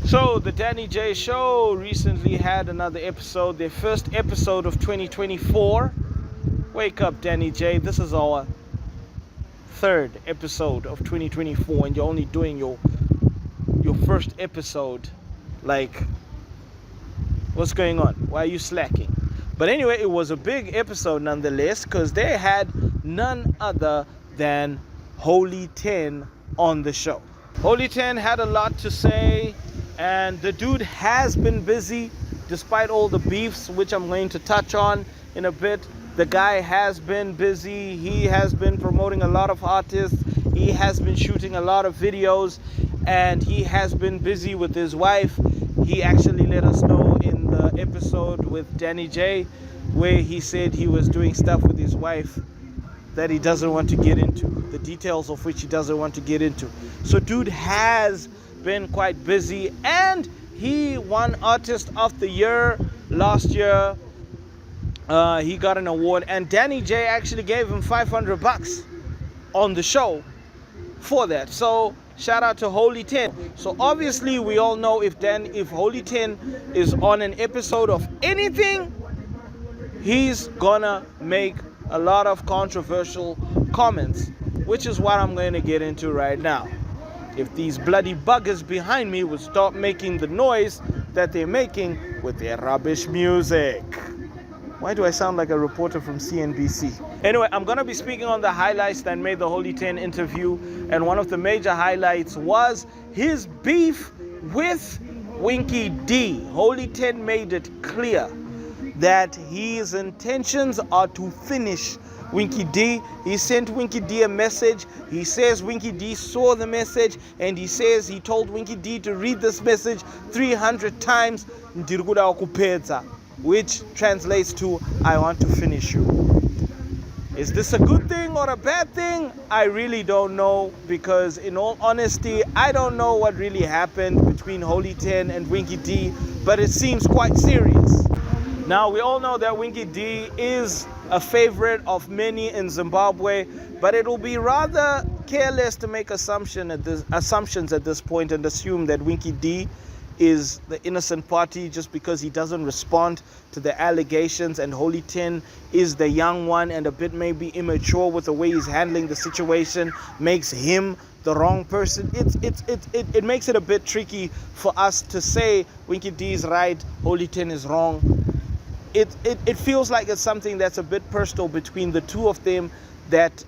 So the Danny J Show recently had another episode, their first episode of 2024. Wake up, Danny J. This is our third episode of 2024, and you're only doing your first episode. Like, what's going on? Why are you slacking? But anyway, it was a big episode nonetheless, because they had none other than Holyten on the show. Holyten had a lot to say, and the dude has been busy despite all the beefs, which I'm going to touch on in a bit. The guy has been busy. He has been promoting a lot of artists. He has been shooting a lot of videos, and he has been busy with his wife. He actually let us know in the episode with Danny J, where he said he was doing stuff with his wife that he doesn't want to get into, the details of which he doesn't want to get into. So dude has been quite busy, and he won Artist of the Year last year. He got an award, and Danny J actually gave him $500 on the show for that. So shout out to Holyten. So obviously we all know if Holyten is on an episode of anything, he's gonna make a lot of controversial comments, which is what I'm going to get into right now. If these bloody buggers behind me would stop making the noise that they're making with their rubbish music. Why do I sound like a reporter from CNBC? Anyway, I'm going to be speaking on the highlights that made the Holyten interview, and one of the major highlights was his beef with Winky D. Holyten made it clear that his intentions are to finish Winky D. He sent Winky D a message. He says Winky D saw the message, and he says he told Winky D to read this message 300 times, which translates to, I want to finish you. Is this a good thing or a bad thing? I really don't know, because in all honesty, I don't know what really happened between Holyten and Winky D, but it seems quite serious. Now, we all know that Winky D is a favorite of many in Zimbabwe, but it will be rather careless to make assumptions at this point and assume that Winky D is the innocent party just because he doesn't respond to the allegations, and Holyten is the young one and a bit maybe immature with the way he's handling the situation, makes him the wrong person. It makes it a bit tricky for us to say Winky D is right, Holyten is wrong. It feels like it's something that's a bit personal between the two of them that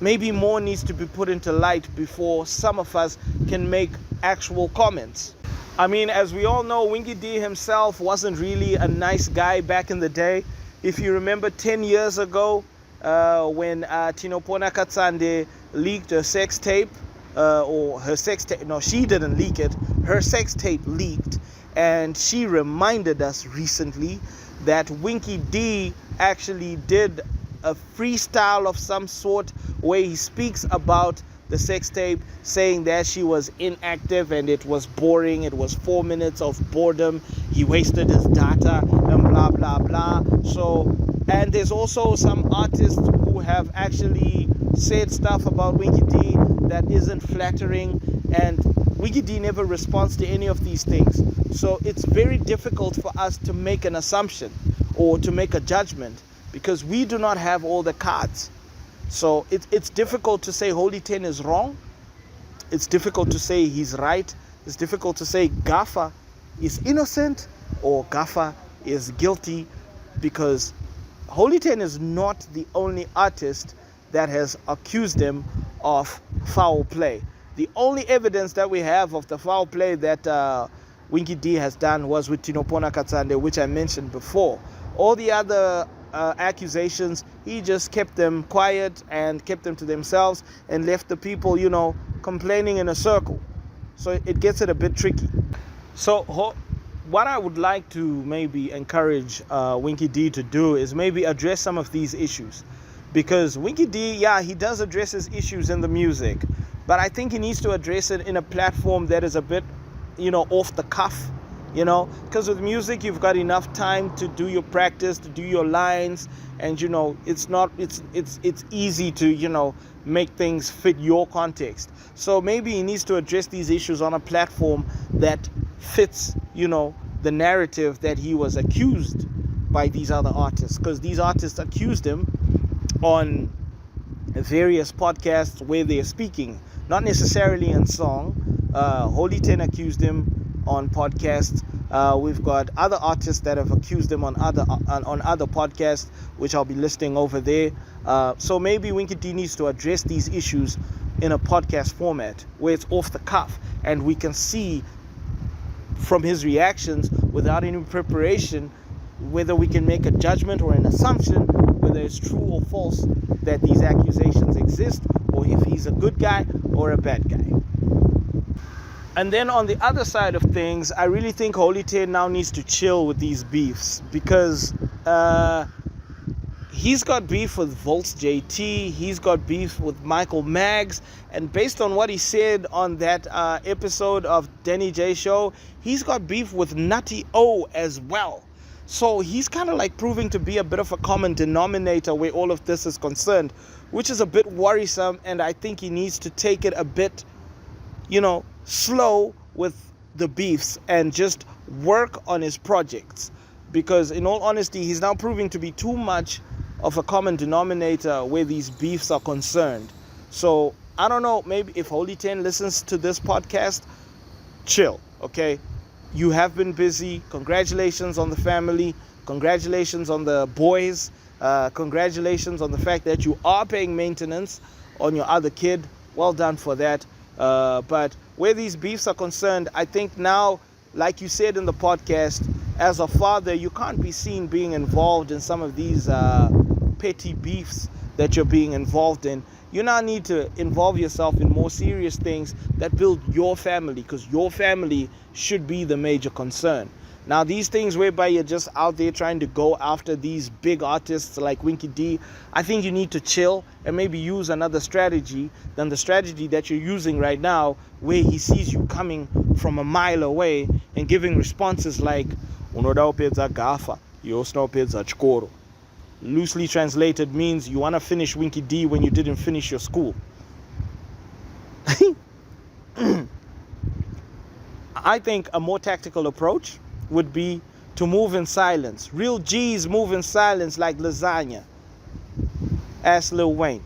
maybe more needs to be put into light before some of us can make actual comments. I mean, as we all know, Winky D himself wasn't really a nice guy back in the day. If you remember 10 years ago, when Tinopona Katsande leaked a sex tape, or her sex tape, no, she didn't leak it, her sex tape leaked, and she reminded us recently that Winky D actually did a freestyle of some sort where he speaks about the sex tape, saying that she was inactive and it was boring, it was 4 minutes of boredom, he wasted his data and blah blah blah. So, and there's also some artists who have actually said stuff about Winky D that isn't flattering, and Winky D never responds to any of these things. So it's very difficult for us to make an assumption or to make a judgment, because we do not have all the cards. So it's difficult to say Holyten is wrong. It's difficult to say he's right. It's difficult to say Gaffa is innocent or Gaffa is guilty, because Holyten is not the only artist that has accused them of foul play. The only evidence that we have of the foul play that Winky D has done was with Tinopona Katsande, which I mentioned before. All the other accusations, he just kept them quiet and kept them to themselves and left the people, complaining in a circle. So it gets it a bit tricky. So what I would like to maybe encourage Winky D to do is maybe address some of these issues. Because Winky D, yeah, he does address his issues in the music, but I think he needs to address it in a platform that is a bit, off the cuff, because with music you've got enough time to do your practice, to do your lines, and it's easy to make things fit your context. So maybe he needs to address these issues on a platform that fits the narrative that he was accused by these other artists, because these artists accused him on various podcasts where they're speaking, not necessarily in song. Holyten accused him on podcasts. We've got other artists that have accused him on other podcasts, which I'll be listing over there. So maybe Winky D needs to address these issues in a podcast format where it's off the cuff and we can see from his reactions without any preparation whether we can make a judgment or an assumption whether it's true or false that these accusations exist, or if he's a good guy or a bad guy. And then on the other side of things, I really think Holyten now needs to chill with these beefs, because he's got beef with Volts JT, he's got beef with Michael Maggs, and based on what he said on that episode of Danny J Show, he's got beef with Nutty O as well. So he's kind of like proving to be a bit of a common denominator where all of this is concerned, which is a bit worrisome, and I think he needs to take it a bit, slow with the beefs and just work on his projects, because in all honesty he's now proving to be too much of a common denominator where these beefs are concerned. So I don't know, maybe if Holyten listens to this podcast, chill, okay? You have been busy. Congratulations on the family. Congratulations on the boys. Congratulations on the fact that you are paying maintenance on your other kid. Well done for that. But where these beefs are concerned, I think now, like you said in the podcast, as a father, you can't be seen being involved in some of these petty beefs that you're being involved in. You now need to involve yourself in more serious things that build your family, because your family should be the major concern. Now, these things whereby you're just out there trying to go after these big artists like Winky D, I think you need to chill and maybe use another strategy than the strategy that you're using right now, where he sees you coming from a mile away and giving responses like unoda upedza gafa, yosna upedza chikoro. Loosely translated means you want to finish Winky D when you didn't finish your school. I think a more tactical approach would be to move in silence. Real G's move in silence like lasagna. Ask Lil Wayne.